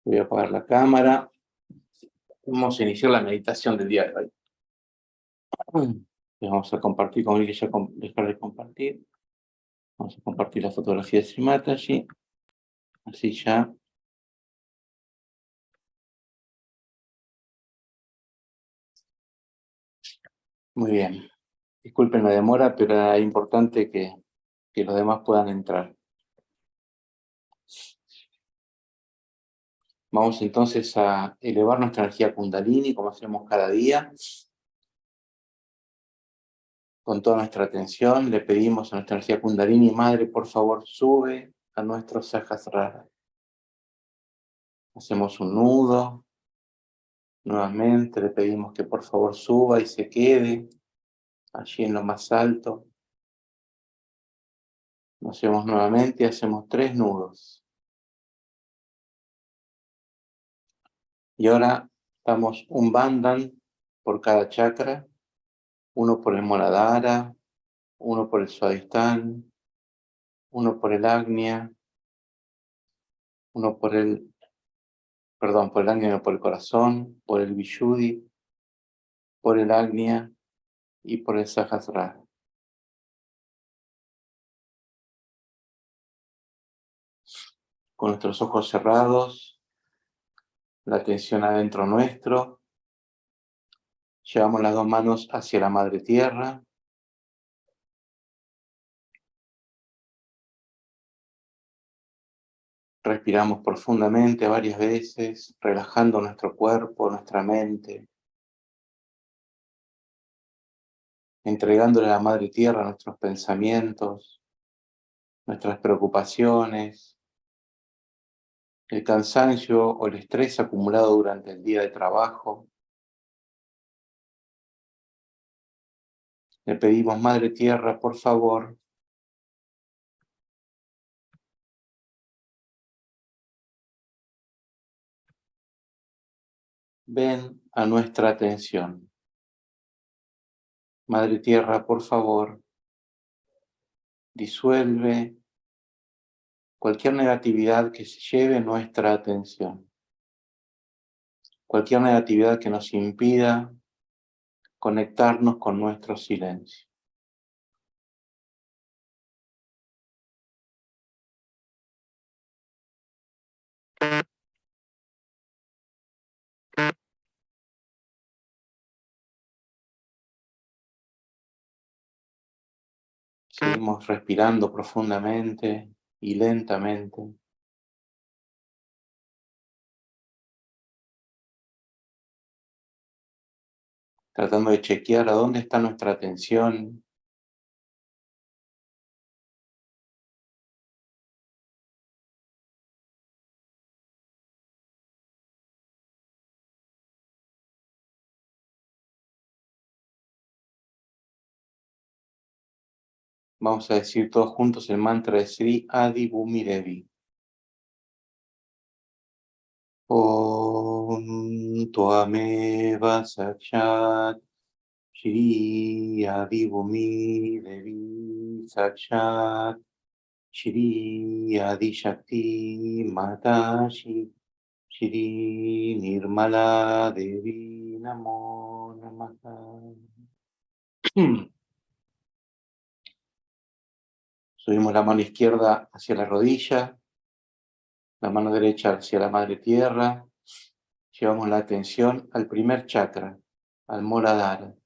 Voy a apagar la cámara. Vamos a iniciar la meditación del día de hoy. Vamos a compartir, como dije ya, dejar de compartir. Vamos a compartir la fotografía de Srimataji. Así ya. Muy bien. Disculpen la demora, pero era importante que los demás puedan entrar. Vamos entonces a elevar nuestra energía Kundalini, como hacemos cada día. Con toda nuestra atención, le pedimos a nuestra energía Kundalini, Madre, por favor, sube a nuestro Sahasrara. Hacemos un nudo. Nuevamente le pedimos que por favor suba y se quede allí en lo más alto. Lo hacemos nuevamente y hacemos 3 nudos. Y ahora damos un bandhan por cada chakra, uno por el Muladhara, uno por el Swadhisthana, uno por el Agnya, uno por el Agnya, no, por el corazón, por el Vishuddhi, por el Agnya y por el Sahasrara. Con nuestros ojos cerrados, la atención adentro nuestro, llevamos las 2 manos hacia la Madre Tierra. Respiramos profundamente varias veces, relajando nuestro cuerpo, nuestra mente, entregándole a la Madre Tierra nuestros pensamientos, nuestras preocupaciones, el cansancio o el estrés acumulado durante el día de trabajo. Le pedimos, Madre Tierra, por favor, ven a nuestra atención. Madre Tierra, por favor, disuelve cualquier negatividad que se lleve nuestra atención. Cualquier negatividad que nos impida conectarnos con nuestro silencio. Seguimos respirando profundamente y lentamente, tratando de chequear a dónde está nuestra atención. Vamos a decir todos juntos el mantra de Sri Adi Bhumi Devi. Om Tvameva Sakshat Shri Adi Bhumi Devi Sakshat Shri Adi Shakti Matashi Shri Nirmala Devi Namo Namaha. Subimos la mano izquierda hacia la rodilla, la mano derecha hacia la Madre Tierra. Llevamos la atención al primer chakra, al Muladhara,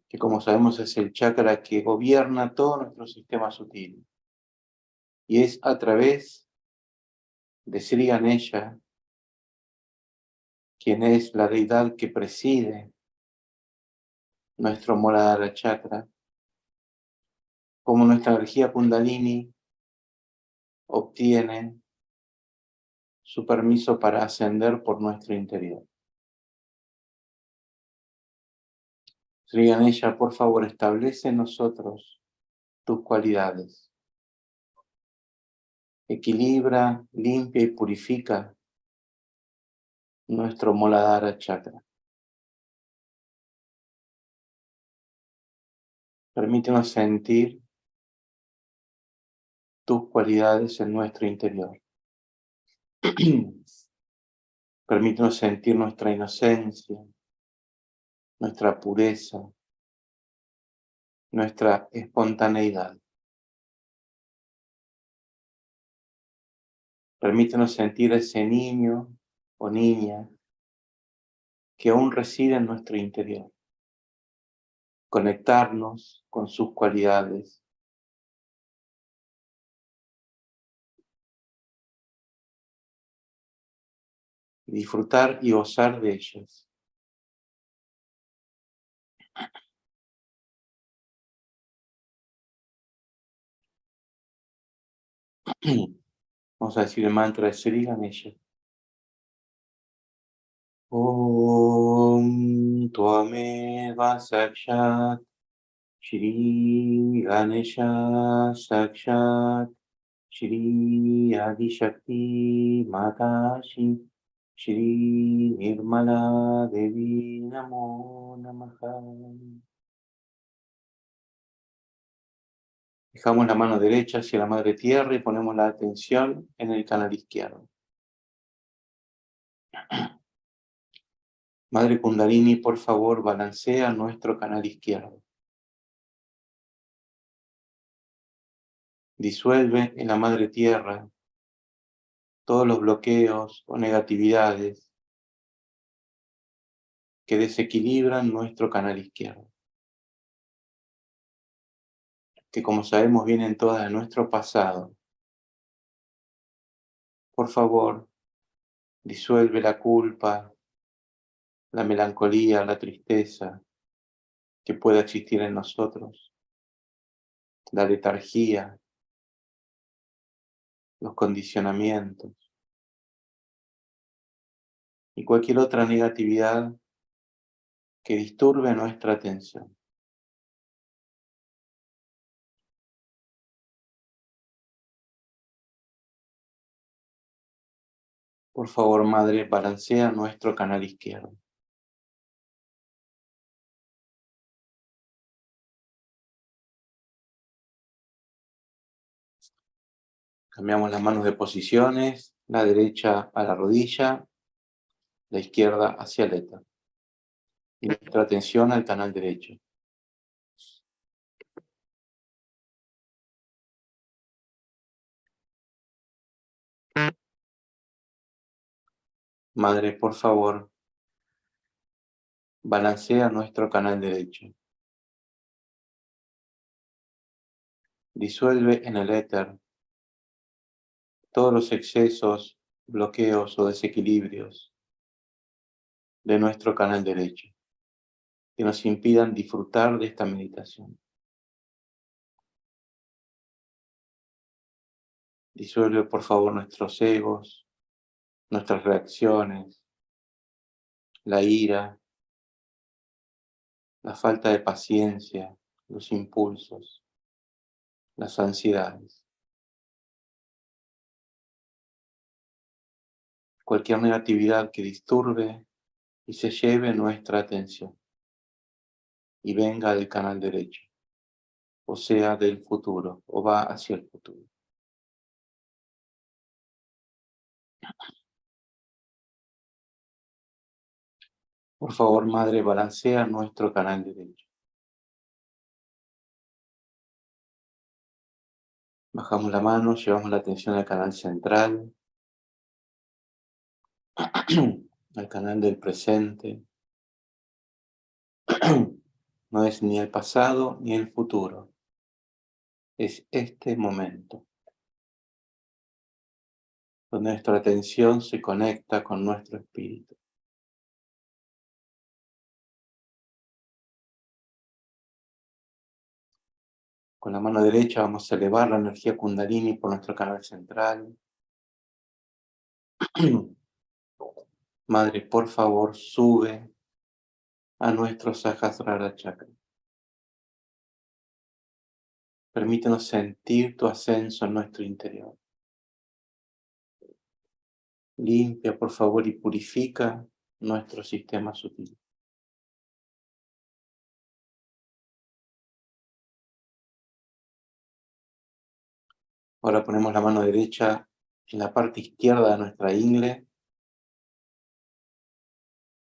que como sabemos es el chakra que gobierna todo nuestro sistema sutil. Y es a través de Sri Ganesha, quien es la deidad que preside nuestro Muladhara chakra, como nuestra energía Kundalini obtiene su permiso para ascender por nuestro interior. Sri Ganesha, por favor, establece en nosotros tus cualidades. Equilibra, limpia y purifica nuestro Muladhara chakra. Permítenos sentir tus cualidades en nuestro interior. Permítenos sentir nuestra inocencia, nuestra pureza, nuestra espontaneidad. Permítenos sentir a ese niño o niña que aún reside en nuestro interior. Conectarnos con sus cualidades. Disfrutar y gozar de ellas. Vamos a decir el mantra de Sri Ganesha. Om Tvameva Sakshat Shri Ganesha Sakshat Shri Adishakti Matashi Shri Nirmala Devi Namo Namaha. Dejamos la mano derecha hacia la Madre Tierra y ponemos la atención en el canal izquierdo. Madre Kundalini, por favor, balancea nuestro canal izquierdo. Disuelve en la Madre Tierra todos los bloqueos o negatividades que desequilibran nuestro canal izquierdo, que como sabemos vienen todas de nuestro pasado. Por favor, disuelve la culpa, la melancolía, la tristeza que pueda existir en nosotros, la letargía, los condicionamientos y cualquier otra negatividad que disturbe nuestra atención. Por favor, Madre, balancea nuestro canal izquierdo. Cambiamos las manos de posiciones, la derecha a la rodilla, la izquierda hacia el éter. Y nuestra atención al canal derecho. Madre, por favor, balancea nuestro canal derecho. Disuelve en el éter todos los excesos, bloqueos o desequilibrios de nuestro canal derecho que nos impidan disfrutar de esta meditación. Disuelve, por favor, nuestros egos, nuestras reacciones, la ira, la falta de paciencia, los impulsos, las ansiedades. Cualquier negatividad que disturbe y se lleve nuestra atención y venga del canal derecho, o sea, del futuro, o va hacia el futuro. Por favor, Madre, balancea nuestro canal derecho. Bajamos la mano, llevamos la atención al canal central, al canal del presente. No es ni el pasado ni el futuro, es este momento, donde nuestra atención se conecta con nuestro espíritu. Con la mano derecha vamos a elevar la energía Kundalini por nuestro canal central. Madre, por favor, sube a nuestro Sahasrara Chakra. Permítenos sentir tu ascenso en nuestro interior. Limpia, por favor, y purifica nuestro sistema sutil. Ahora ponemos la mano derecha en la parte izquierda de nuestra ingle,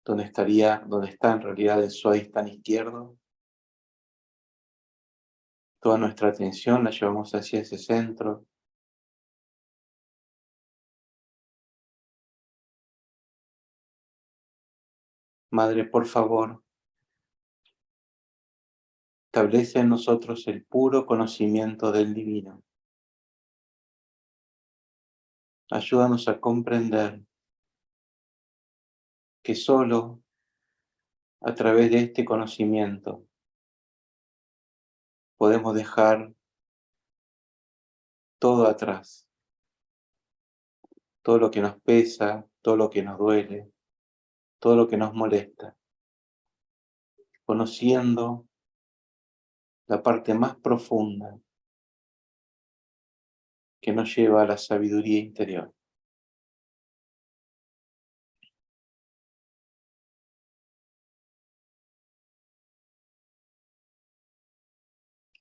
donde está en realidad el suadistán izquierdo. Toda nuestra atención la llevamos hacia ese centro. Madre, por favor, establece en nosotros el puro conocimiento del divino. Ayúdanos a comprender que solo a través de este conocimiento podemos dejar todo atrás, todo lo que nos pesa, todo lo que nos duele, todo lo que nos molesta, conociendo la parte más profunda que nos lleva a la sabiduría interior.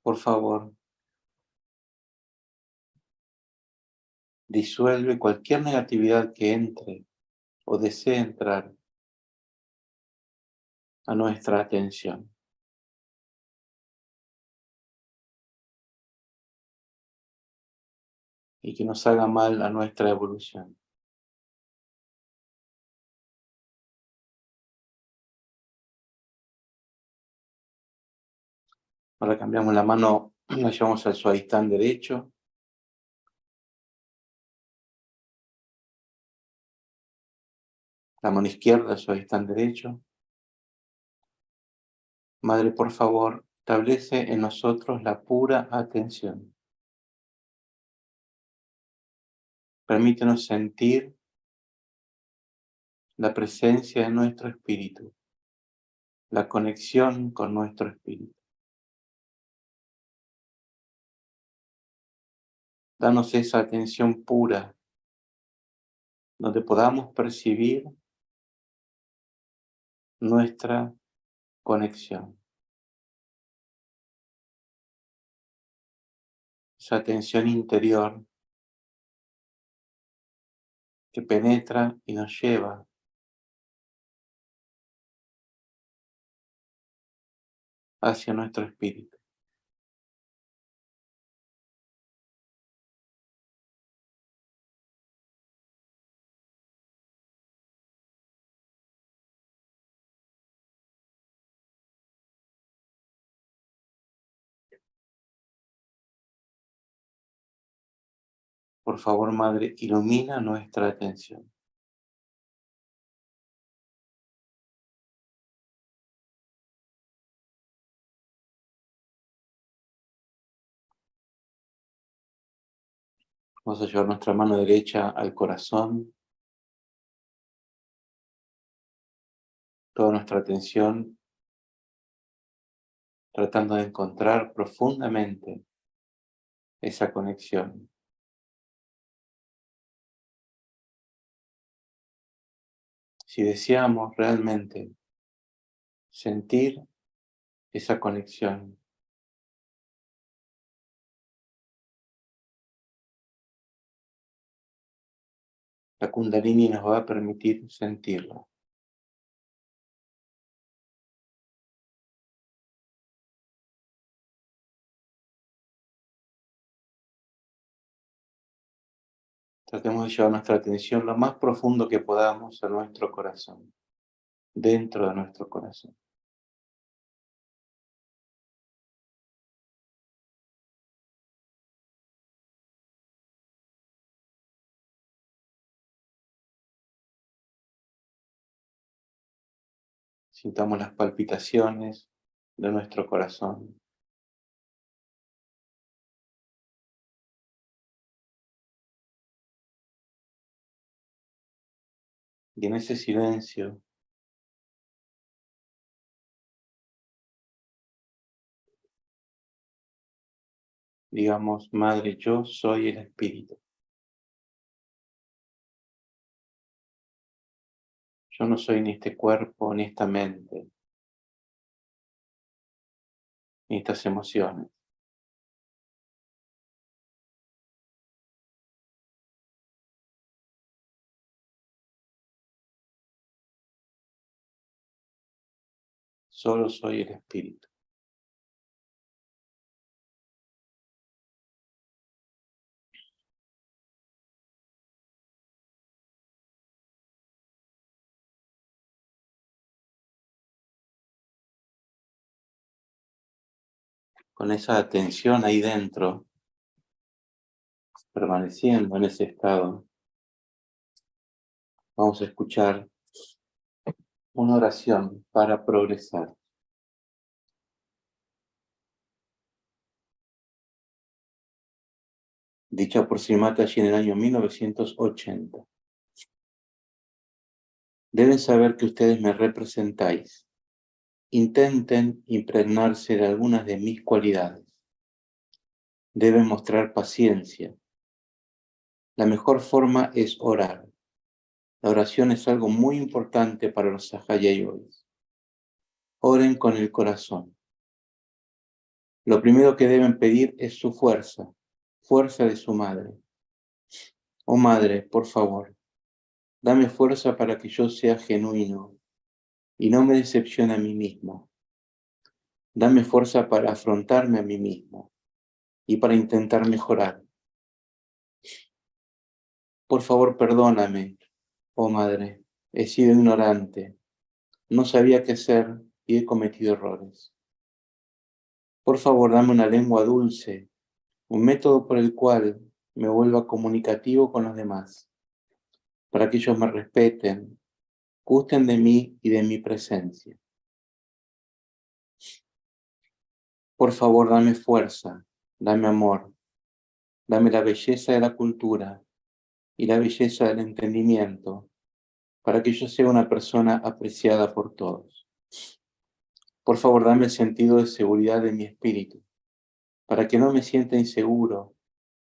Por favor, disuelve cualquier negatividad que entre o desee entrar a nuestra atención y que nos haga mal a nuestra evolución. Ahora cambiamos la mano, la llevamos al suadistán derecho. La mano izquierda al suadistán derecho. Madre, por favor, establece en nosotros la pura atención. Permítenos sentir la presencia de nuestro espíritu, la conexión con nuestro espíritu. Danos esa atención pura, donde podamos percibir nuestra conexión. Esa atención interior que penetra y nos lleva hacia nuestro espíritu. Por favor, Madre, ilumina nuestra atención. Vamos a llevar nuestra mano derecha al corazón, toda nuestra atención tratando de encontrar profundamente esa conexión. Si deseamos realmente sentir esa conexión, la Kundalini nos va a permitir sentirla. Tratemos de llevar nuestra atención lo más profundo que podamos a nuestro corazón, dentro de nuestro corazón. Sintamos las palpitaciones de nuestro corazón. Y en ese silencio, digamos, Madre, yo soy el Espíritu. Yo no soy ni este cuerpo, ni esta mente, ni estas emociones. solo soy el espíritu. Con esa atención ahí dentro, permaneciendo en ese estado, vamos a escuchar una oración para progresar, dicha por Srimati allí en el año 1980. Deben saber que ustedes me representáis. Intenten impregnarse de algunas de mis cualidades. Deben mostrar paciencia. La mejor forma es orar. La oración es algo muy importante para los Sahaya Yogis. Oren con el corazón. Lo primero que deben pedir es su fuerza, fuerza de su madre. Oh madre, por favor, dame fuerza para que yo sea genuino y no me decepcione a mí mismo. Dame fuerza para afrontarme a mí mismo y para intentar mejorar. Por favor, perdóname, oh madre, he sido ignorante, no sabía qué hacer y he cometido errores. Por favor, dame una lengua dulce, un método por el cual me vuelva comunicativo con los demás, para que ellos me respeten, gusten de mí y de mi presencia. Por favor, dame fuerza, dame amor, dame la belleza de la cultura y la belleza del entendimiento, para que yo sea una persona apreciada por todos. Por favor, dame el sentido de seguridad de mi espíritu, para que no me sienta inseguro,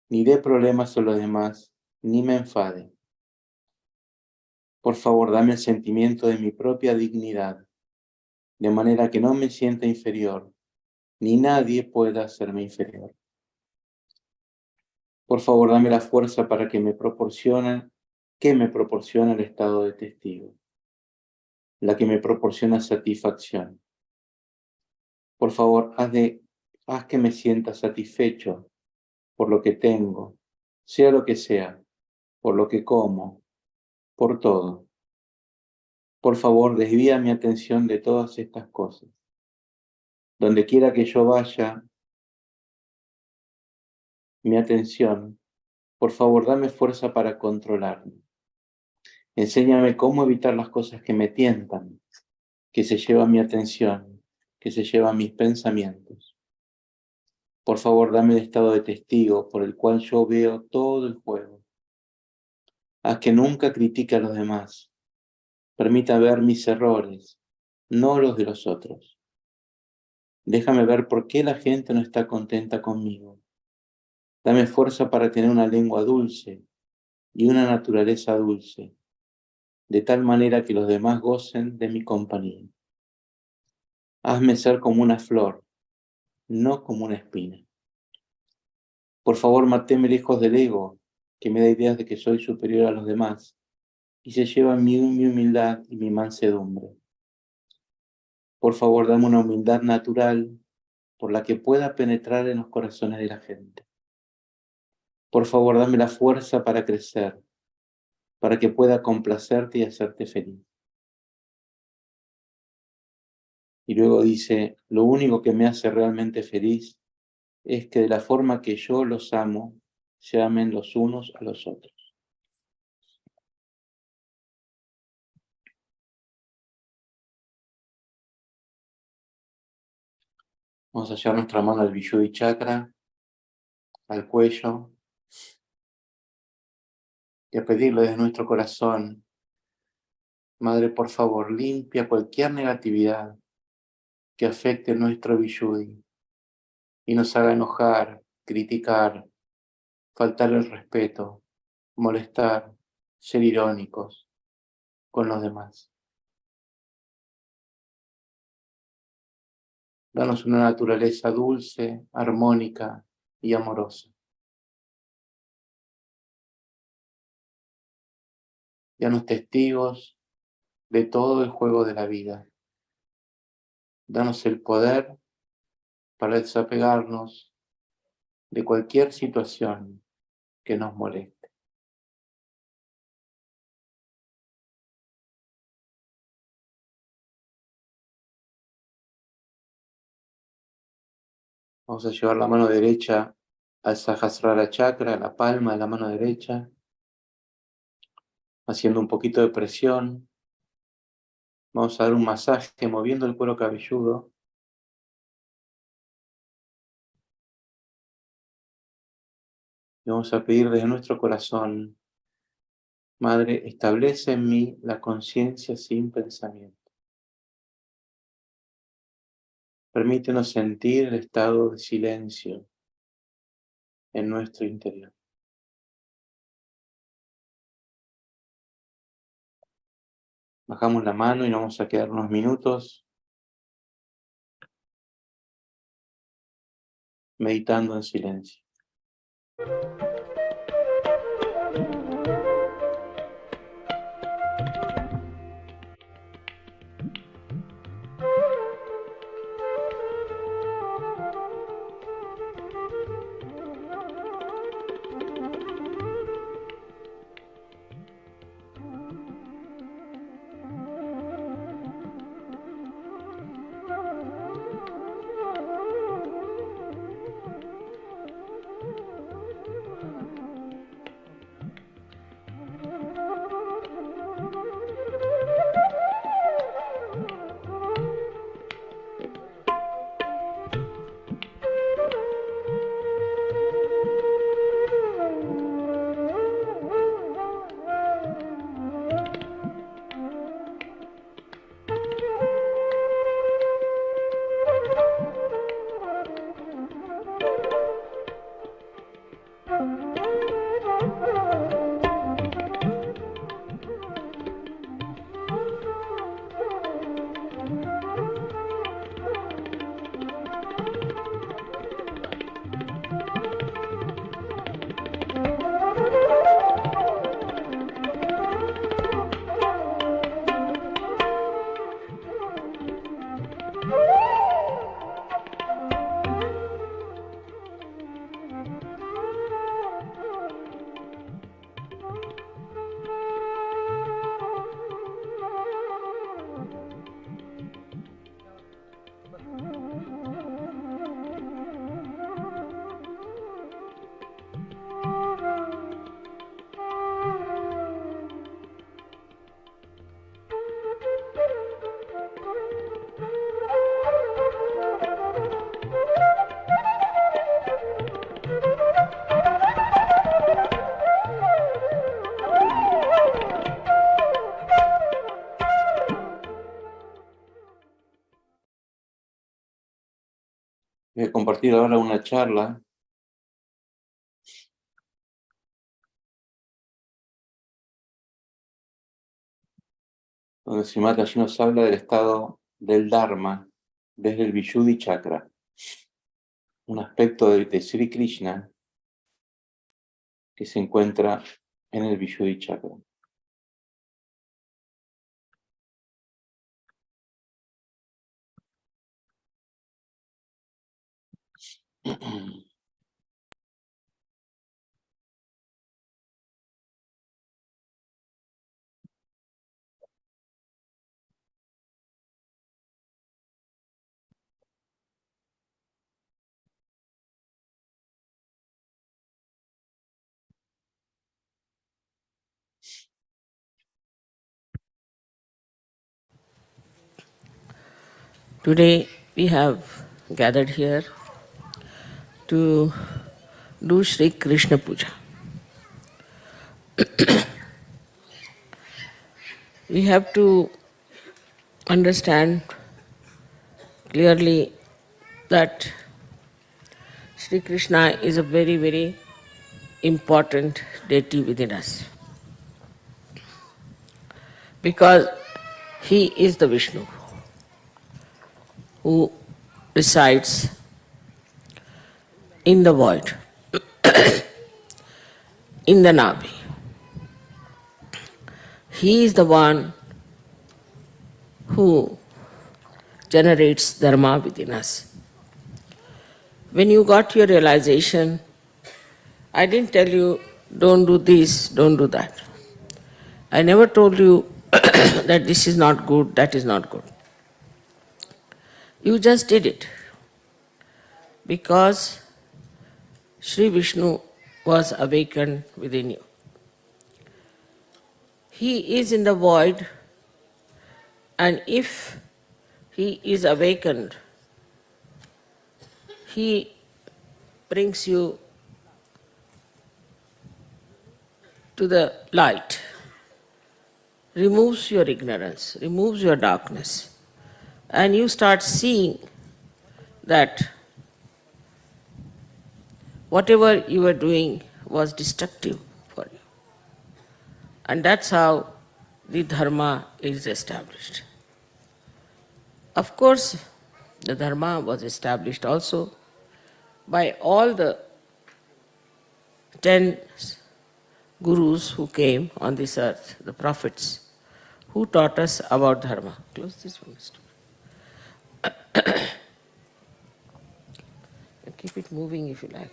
ni dé problemas a los demás, ni me enfade. Por favor, dame el sentimiento de mi propia dignidad, de manera que no me sienta inferior, ni nadie pueda hacerme inferior. Por favor, dame la fuerza para que me proporciona el estado de testigo, la que me proporciona satisfacción. Por favor, haz que me sienta satisfecho por lo que tengo, sea lo que sea, por lo que como, por todo. Por favor, desvía mi atención de todas estas cosas. Donde quiera que yo vaya, mi atención, por favor, dame fuerza para controlarme. Enséñame cómo evitar las cosas que me tientan, que se llevan mi atención, que se llevan mis pensamientos. Por favor, dame el estado de testigo por el cual yo veo todo el juego. Haz que nunca critique a los demás. Permita ver mis errores, no los de los otros. Déjame ver por qué la gente no está contenta conmigo. Dame fuerza para tener una lengua dulce y una naturaleza dulce, de tal manera que los demás gocen de mi compañía. Hazme ser como una flor, no como una espina. Por favor, matéme lejos del ego, que me da ideas de que soy superior a los demás, y se lleva mi humildad y mi mansedumbre. Por favor, dame una humildad natural por la que pueda penetrar en los corazones de la gente. Por favor, dame la fuerza para crecer, para que pueda complacerte y hacerte feliz. Y luego dice, lo único que me hace realmente feliz es que de la forma que yo los amo, se amen los unos a los otros. Vamos a llevar nuestra mano al Vishuddhi Chakra, al cuello, y a pedirle desde nuestro corazón, Madre, por favor, limpia cualquier negatividad que afecte nuestro Vishuddhi y nos haga enojar, criticar, faltar el respeto, molestar, ser irónicos con los demás. Danos una naturaleza dulce, armónica y amorosa. Danos testigos de todo el juego de la vida. Danos el poder para desapegarnos de cualquier situación que nos moleste. Vamos a llevar la mano derecha al Sahasrara Chakra, la palma de la mano derecha, haciendo un poquito de presión. Vamos a dar un masaje moviendo el cuero cabelludo. Y vamos a pedir desde nuestro corazón: Madre, establece en mí la conciencia sin pensamiento. Permítenos sentir el estado de silencio en nuestro interior. Bajamos la mano y nos vamos a quedar unos minutos meditando en silencio. Voy a compartir ahora una charla donde Srimad allí nos habla del estado del Dharma desde el Vishuddhi Chakra, un aspecto de Sri Krishna que se encuentra en el Vishuddhi Chakra. Today we have gathered here to do Sri Krishna Puja. We have to understand clearly that Sri Krishna is a very, very important deity within us. Because he is the Vishnu who resides in the void, in the Navi. He is the one who generates dharma within us. When you got your realization, I didn't tell you, don't do this, don't do that. I never told you that this is not good, that is not good. You just did it because Sri Vishnu was awakened within you. He is in the void, and if he is awakened, he brings you to the light, removes your ignorance, removes your darkness, and you start seeing that whatever you were doing was destructive for you. And that's how the dharma is established. Of course, the dharma was established also by all the 10 gurus who came on this earth, the prophets, who taught us about dharma. Close this one. Keep it moving if you like.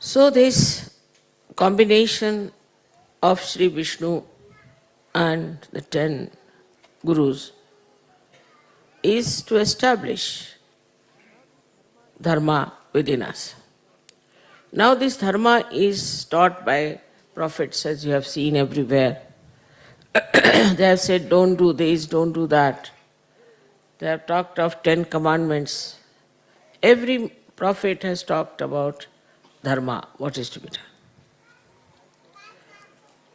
So this combination of Sri Vishnu and the 10 gurus is to establish dharma within us. Now this dharma is taught by prophets, as you have seen everywhere. They have said, don't do this, don't do that. They have talked of 10 commandments. Every prophet has talked about dharma, what is to be done.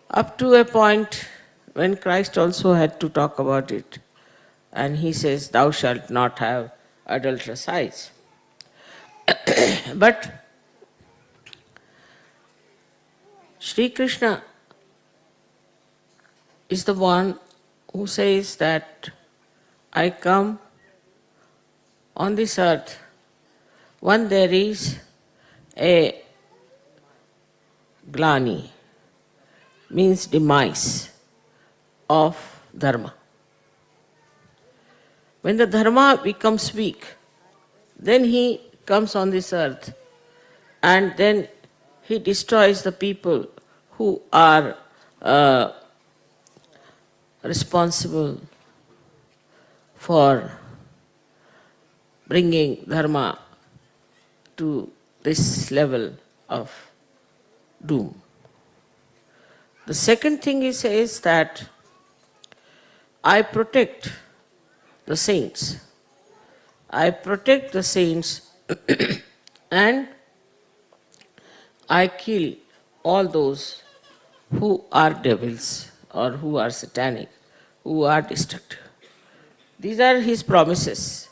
Up to a point when Christ also had to talk about it. And he says, thou shalt not have adulterous eyes. But Sri Krishna is the one who says that I come on this earth when there is a glani, means demise of dharma. When the dharma becomes weak, then he comes on this earth and then he destroys the people who are responsible for bringing dharma to this level of doom. The second thing he says that I protect the saints. I protect the saints and I kill all those who are devils or who are satanic, who are destructive. These are his promises,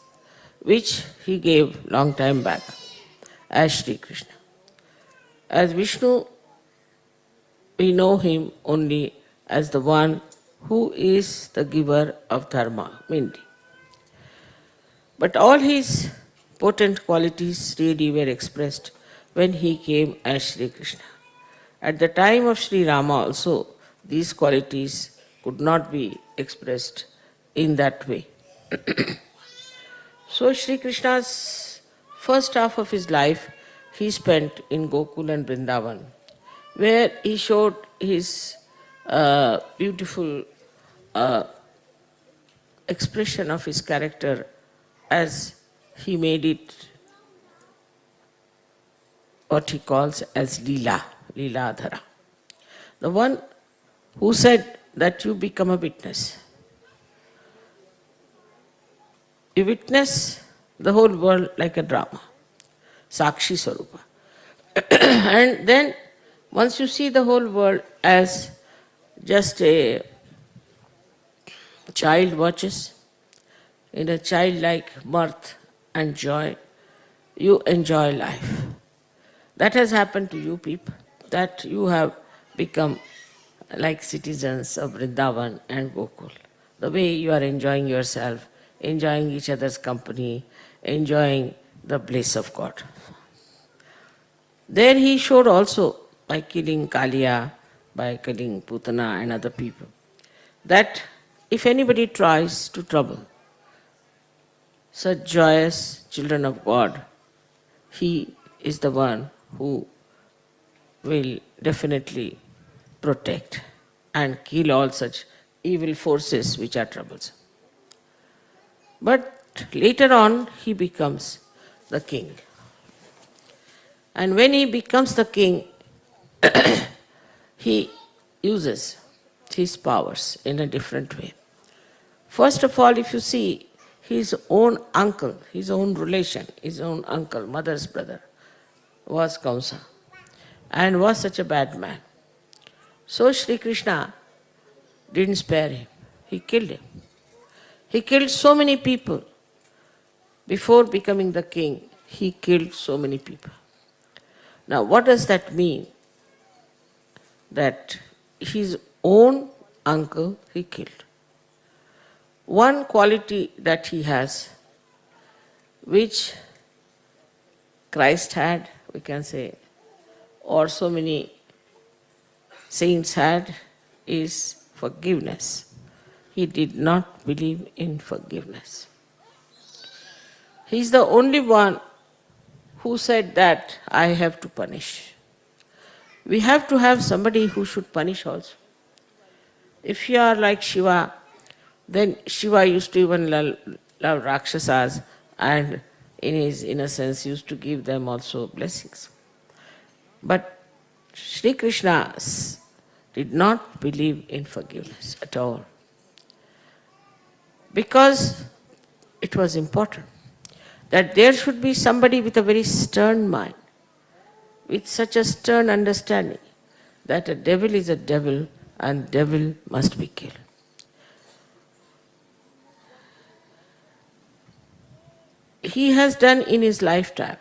which he gave long time back as Sri Krishna. As Vishnu, we know him only as the one who is the giver of dharma, mainly. But all his potent qualities really were expressed when he came as Sri Krishna. At the time of Sri Rama also, these qualities could not be expressed in that way. So Sri Krishna's first half of his life he spent in Gokul and Vrindavan, where he showed his beautiful expression of his character as he made it what he calls as Leela, Leeladhara. The one who said that you become a witness. You witness the whole world like a drama, Sakshi Swarupa. And then once you see the whole world as just a child watches, in a childlike mirth and joy, you enjoy life. That has happened to you people, that you have become like citizens of Vrindavan and Gokul. The way you are enjoying yourself, enjoying each other's company, enjoying the bliss of God. There he showed also, by killing Kaliya, by killing Putana and other people, that if anybody tries to trouble such joyous children of God, he is the one who will definitely protect and kill all such evil forces which are troublesome. But later on, he becomes the king. And when he becomes the king, he uses his powers in a different way. First of all, if you see, his own uncle, his own relation, his own uncle, mother's brother, was Kamsa and was such a bad man. So Sri Krishna didn't spare him. He killed him. He killed so many people. Before becoming the king, he killed so many people. Now, what does that mean? That his own uncle he killed. One quality that he has, which Christ had, we can say, or so many saints had, is forgiveness. He did not believe in forgiveness. He is the only one who said that I have to punish. We have to have somebody who should punish also. If you are like Shiva, then Shiva used to even love Rakshasas and in his innocence used to give them also blessings. But Sri Krishna did not believe in forgiveness at all. Because it was important that there should be somebody with a very stern mind, with such a stern understanding that a devil is a devil and devil must be killed. He has done in his lifetime,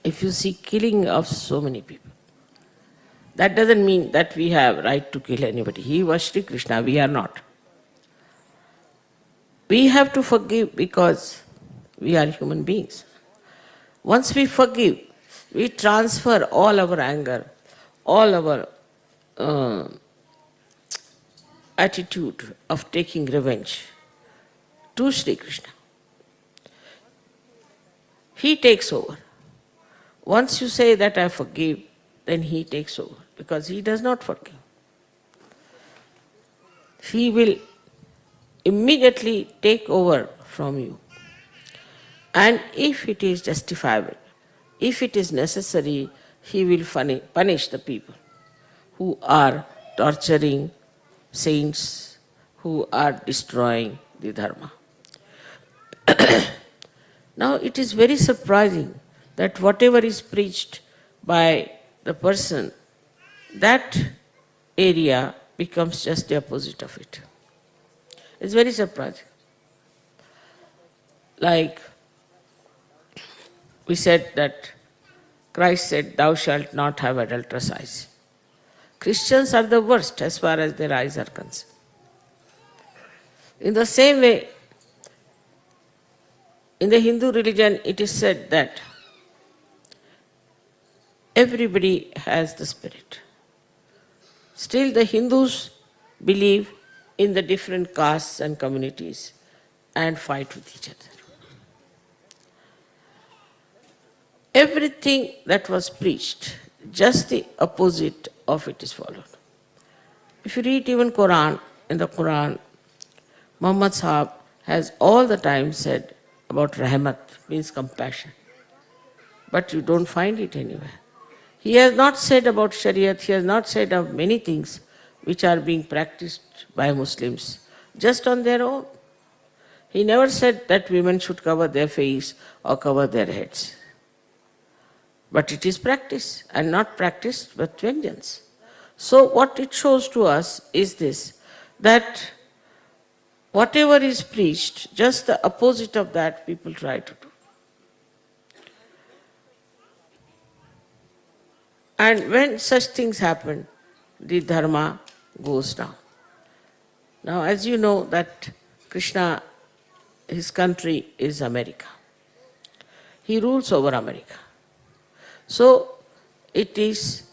if you see, killing of so many people. That doesn't mean that we have right to kill anybody. He was Sri Krishna, we are not. We have to forgive because we are human beings. Once we forgive, we transfer all our anger, all our attitude of taking revenge to Sri Krishna. He takes over. Once you say that I forgive, then he takes over, because he does not forgive. He will immediately take over from you. And if it is justifiable, if it is necessary, he will punish the people who are torturing saints, who are destroying the dharma. Now it is very surprising that whatever is preached by the person, that area becomes just the opposite of it. It's very surprising. Like we said that Christ said, thou shalt not have adulterous eyes. Christians are the worst as far as their eyes are concerned. In the same way, in the Hindu religion, it is said that everybody has the spirit. Still, the Hindus believe in the different castes and communities and fight with each other. Everything that was preached, just the opposite of it is followed. If you read even Quran, in the Quran, Muhammad Sahab has all the time said about rahmat, means compassion. But you don't find it anywhere. He has not said about Shariat, he has not said of many things which are being practiced by Muslims, just on their own. He never said that women should cover their face or cover their heads. But it is practiced, and not practiced with vengeance. So what it shows to us is this, that whatever is preached, just the opposite of that people try to do. And when such things happen, the dharma goes down. Now, as you know that Krishna, his country is America. He rules over America. So, it is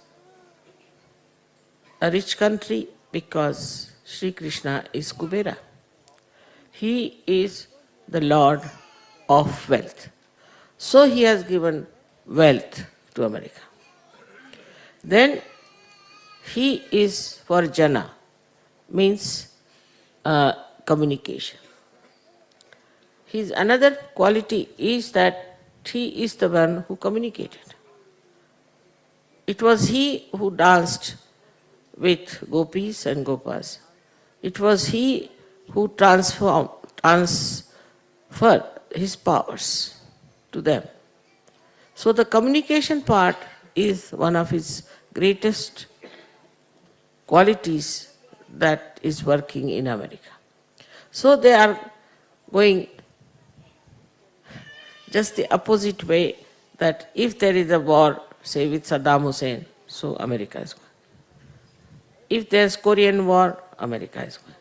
a rich country because Sri Krishna is Kubera. He is the Lord of wealth. So he has given wealth to America. Then he is for Jana, means communication. His another quality is that he is the one who communicated. It was he who danced with gopis and gopas. It was he who transferred his powers to them. So the communication part is one of his greatest qualities that is working in America. So they are going just the opposite way, that if there is a war, say with Saddam Hussein, so America is going. If there's Korean war, America is going.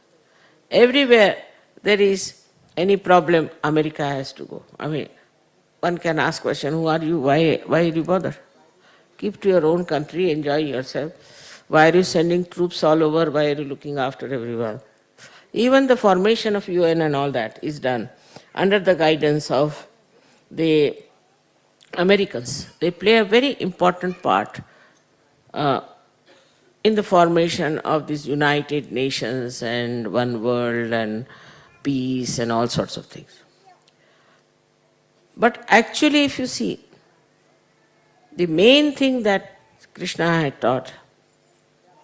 Everywhere there is any problem, America has to go. I mean, one can ask question, who are you? Why do you bother? Keep to your own country, enjoy yourself. Why are you sending troops all over? Why are you looking after everyone? Even the formation of UN and all that is done under the guidance of the Americans. They play a very important part in the formation of these United Nations and one world and peace and all sorts of things. But actually, if you see, the main thing that Krishna had taught,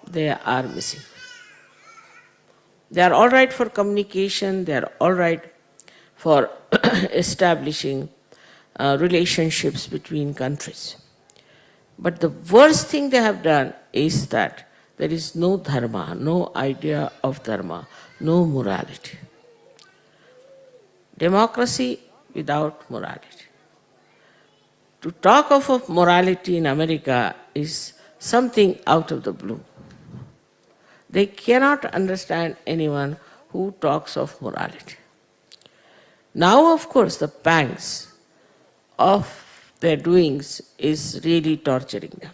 they are missing. They are all right for communication, they are all right for establishing relationships between countries. But the worst thing they have done is that there is no dharma, no idea of dharma, no morality. Democracy without morality. To talk of morality in America is something out of the blue. They cannot understand anyone who talks of morality. Now, of course, the pangs of their doings is really torturing them.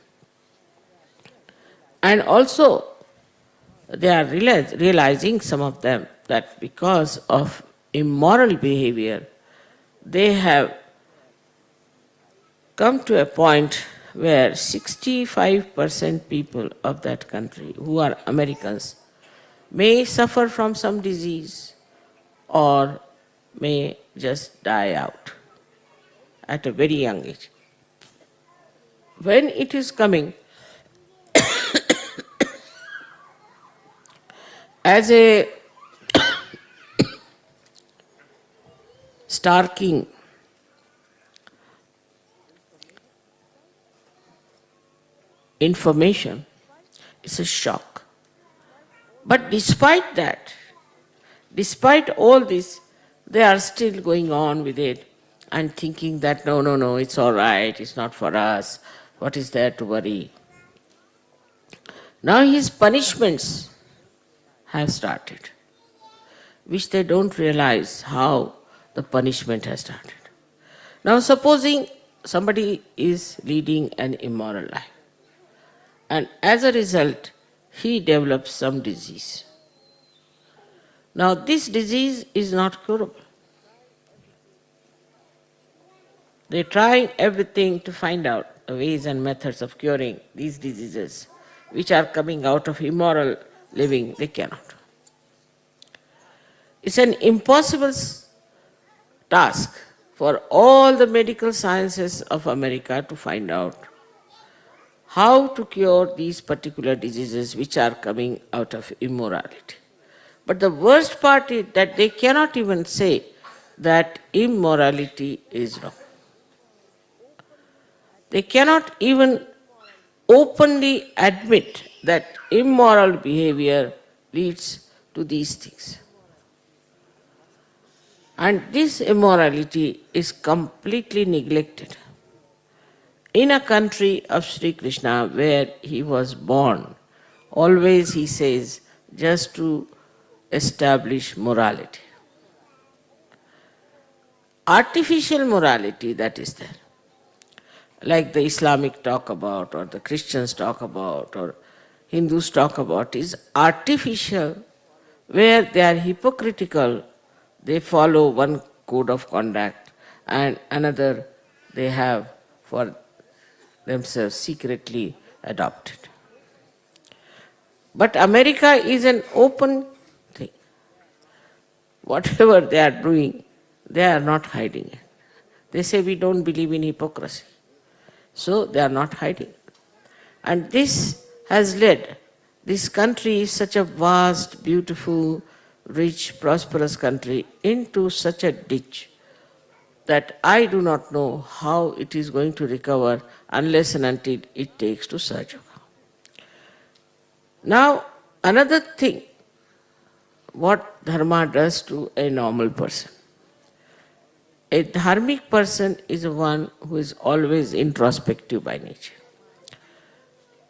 And also, they are realizing, some of them, that because of immoral behavior, they have come to a point where 65% people of that country who are Americans may suffer from some disease or may just die out at a very young age. When it is coming as a starking information, it's a shock. But despite that, despite all this, they are still going on with it and thinking that no, it's all right, it's not for us, what is there to worry? Now his punishments have started, which they don't realize how the punishment has started. Now supposing somebody is leading an immoral life, and as a result, he develops some disease. Now this disease is not curable. They try everything to find out the ways and methods of curing these diseases which are coming out of immoral living. They cannot. It's an impossible task for all the medical sciences of America to find out how to cure these particular diseases which are coming out of immorality. But the worst part is that they cannot even say that immorality is wrong. They cannot even openly admit that immoral behavior leads to these things. And this immorality is completely neglected. In a country of Sri Krishna where he was born, always he says, just to establish morality. Artificial morality that is there, like the Islamic talk about, or the Christians talk about, or Hindus talk about, is artificial where they are hypocritical, they follow one code of conduct and another they have for themselves secretly adopted. But America is an open thing. Whatever they are doing, they are not hiding it. They say we don't believe in hypocrisy. So they are not hiding. And this has led, this country is such a vast, beautiful, rich, prosperous country, into such a ditch that I do not know how it is going to recover unless and until it takes to Sahaja. Now, another thing, what dharma does to a normal person. A dharmic person is one who is always introspective by nature.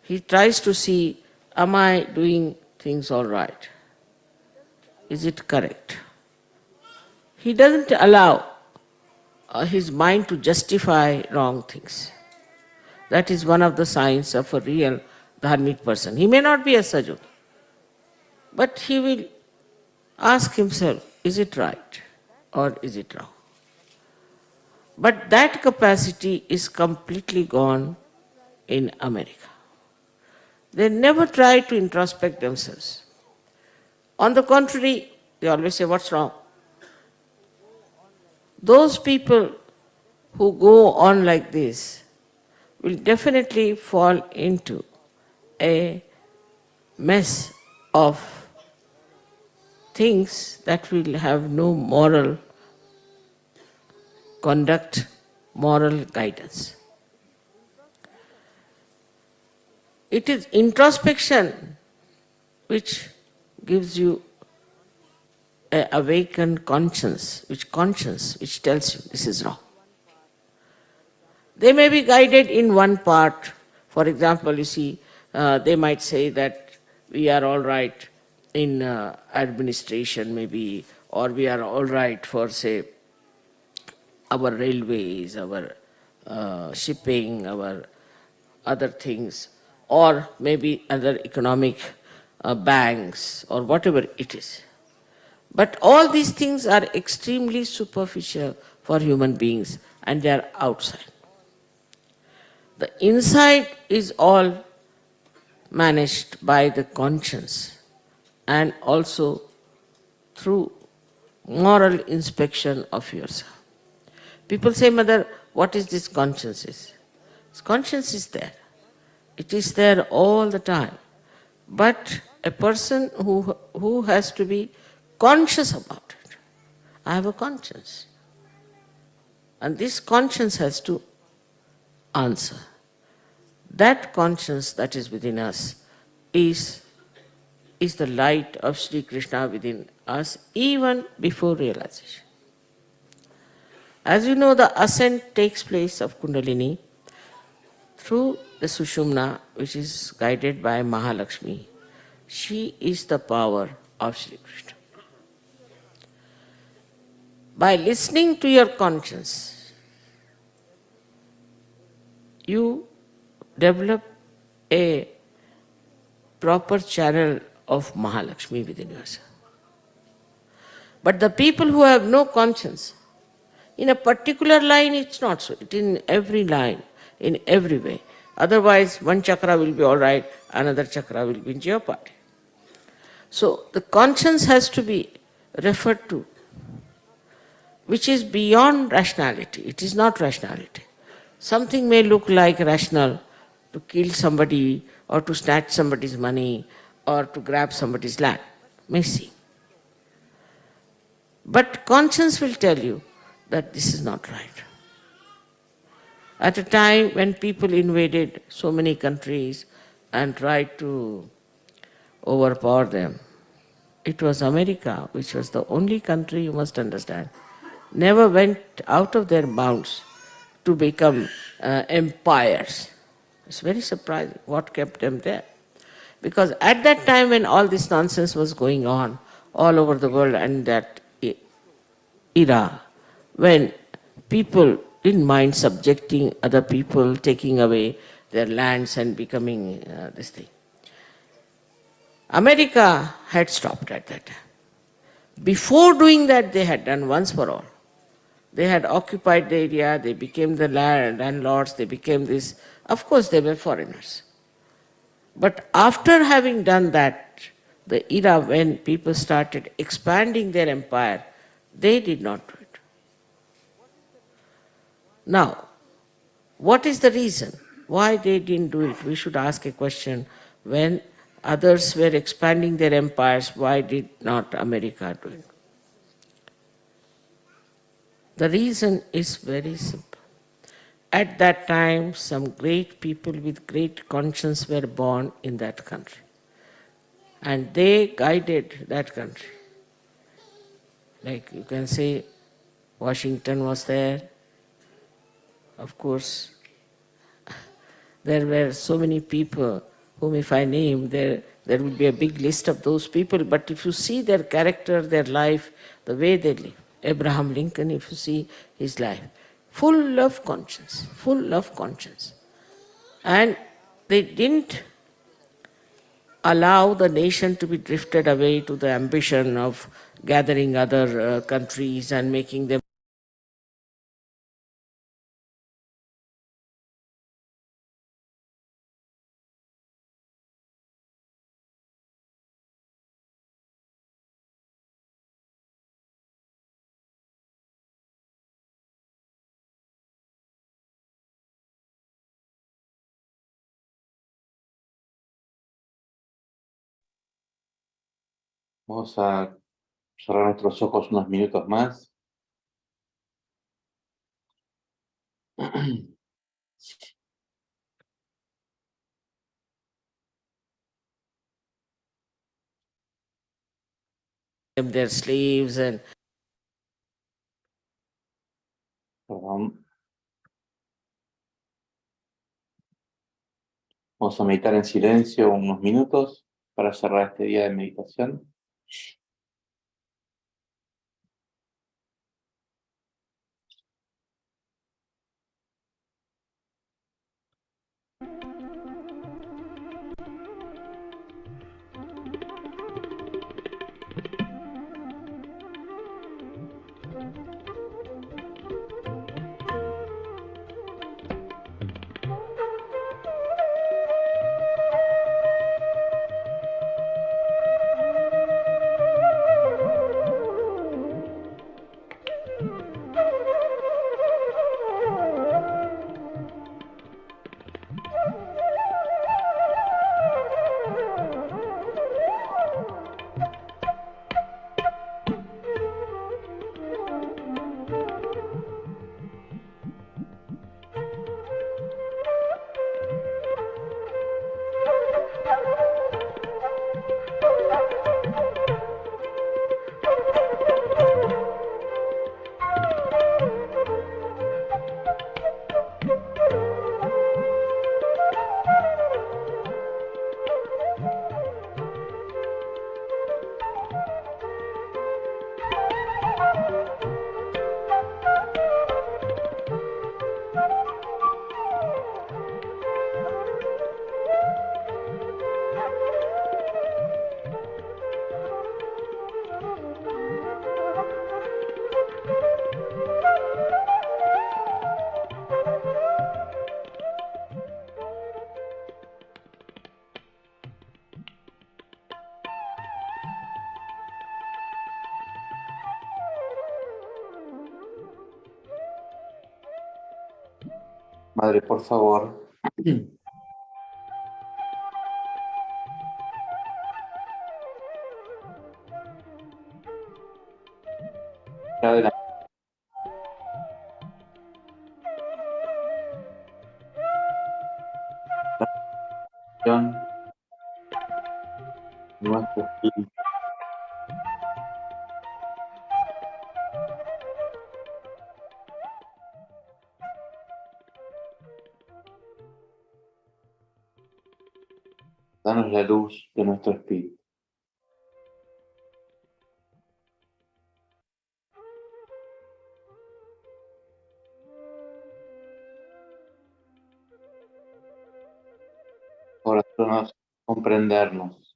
He tries to see, am I doing things all right? Is it correct? He doesn't allow his mind to justify wrong things. That is one of the signs of a real dharmic person. He may not be a sajjana, but he will ask himself, is it right or is it wrong? But that capacity is completely gone in America. They never try to introspect themselves. On the contrary, they always say, what's wrong? Those people who go on like this will definitely fall into a mess of things that will have no moral conduct, moral guidance. It is introspection which gives you an awakened conscience which tells you this is wrong. They may be guided in one part. For example, you see, they might say that we are all right in administration maybe, or we are all right for, say, our railways, our shipping, our other things, or maybe other economic banks, or whatever it is. But all these things are extremely superficial for human beings, and they are outside. The inside is all managed by the conscience and also through moral inspection of yourself. People say, Mother, what is this conscience is? Conscience is there. It is there all the time. But a person who has to be conscious about it. I have a conscience. And this conscience has to answer. That conscience that is within us is the light of Sri Krishna within us even before realization. As you know, the ascent takes place of Kundalini through the Sushumna, which is guided by Mahalakshmi. She is the power of Sri Krishna. By listening to your conscience, you develop a proper channel of Mahalakshmi within yourself. But the people who have no conscience, in a particular line it's not so. It is in every line, in every way. Otherwise, one chakra will be all right, another chakra will be in jeopardy. So the conscience has to be referred to, which is beyond rationality. It is not rationality. Something may look like rational, to kill somebody or to snatch somebody's money or to grab somebody's land. May seem. But conscience will tell you that this is not right. At a time when people invaded so many countries and tried to overpower them, it was America, which was the only country, you must understand, never went out of their bounds to become empires. It's very surprising what kept them there. Because at that time when all this nonsense was going on all over the world, and that era when people didn't mind subjecting other people, taking away their lands and becoming this thing, America had stopped at that time. Before doing that, they had done once for all. They had occupied the area, they became the landlords, they became this. Of course, they were foreigners. But after having done that, the era when people started expanding their empire, they did not do it. Now, what is the reason? Why they didn't do it? We should ask a question. When others were expanding their empires, why did not America do it? The reason is very simple. At that time, some great people with great conscience were born in that country. And they guided that country. Like you can say, Washington was there. Of course, there were so many people whom if I name, there would be a big list of those people. But if you see their character, their life, the way they live, Abraham Lincoln, if you see his life, full of conscience, full of conscience. And they didn't allow the nation to be drifted away to the ambition of gathering other countries and making them. Vamos a cerrar nuestros ojos unos minutos más. Their slaves and Perdón. Vamos a meditar en silencio unos minutos para cerrar este día de meditación. Madre, por favor, ya de la meditación, nuestro espíritu, danos la luz de nuestro espíritu. Ahora ayúdanos a comprendernos,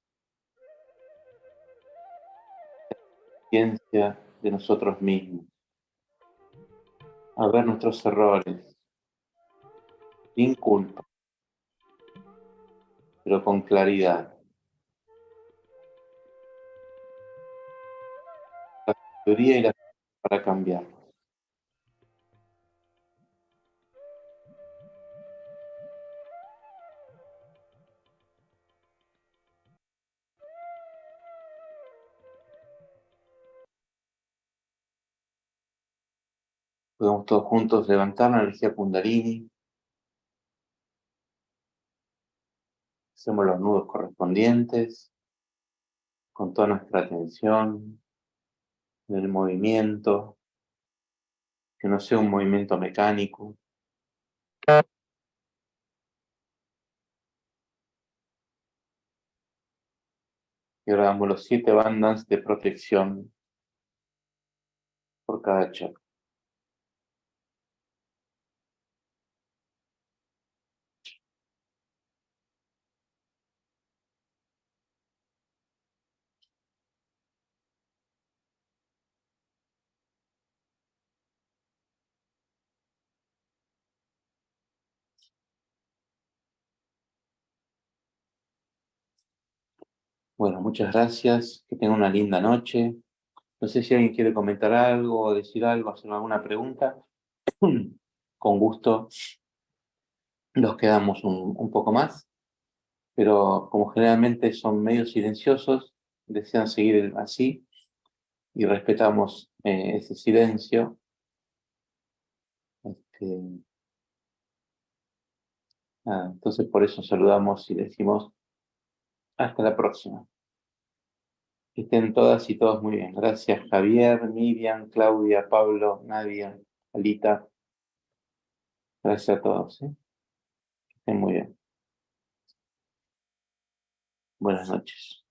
conciencia de nosotros mismos, a ver nuestros errores, sin culpa, pero con claridad, la sabiduría y la fuerza para cambiar. Podemos todos juntos levantar la energía Kundalini, hacemos los nudos correspondientes, con toda nuestra atención en el movimiento, que no sea un movimiento mecánico. Y ahora damos los 7 bandas de protección por cada chakra. Bueno, muchas gracias, que tengan una linda noche. No sé si alguien quiere comentar algo o decir algo, hacer alguna pregunta. Con gusto los quedamos un poco más, pero como generalmente son medio silenciosos, desean seguir así y respetamos ese silencio. Entonces por eso saludamos y decimos hasta la próxima. Que estén todas y todos muy bien. Gracias Javier, Miriam, Claudia, Pablo, Nadia, Alita. Gracias a todos. Que estén muy bien. Buenas noches.